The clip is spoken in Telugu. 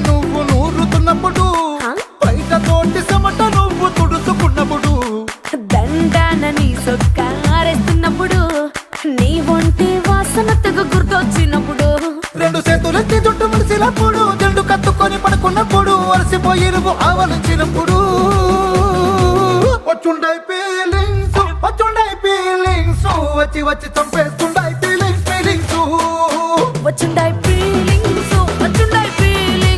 నువ్వు నూరుతున్నప్పుడు, బయట తోటి చెమట నువ్వు తుడుచుకున్నప్పుడు, దండాన నీ సొక్కారేస్తున్నప్పుడు, నీ ఒంటి వాసన తెగ గుర్తొచ్చినప్పుడు, రెండు చేతులెత్తి జుట్టు ముడిసినప్పుడు, జండు కత్తుకొని పడుకున్నప్పుడు, అలసిపోయి నువ్వు ఆవలించినప్పుడు, వచ్చుండై ఫీలింగ్స్ వచ్చి వచ్చి చంపేస్తు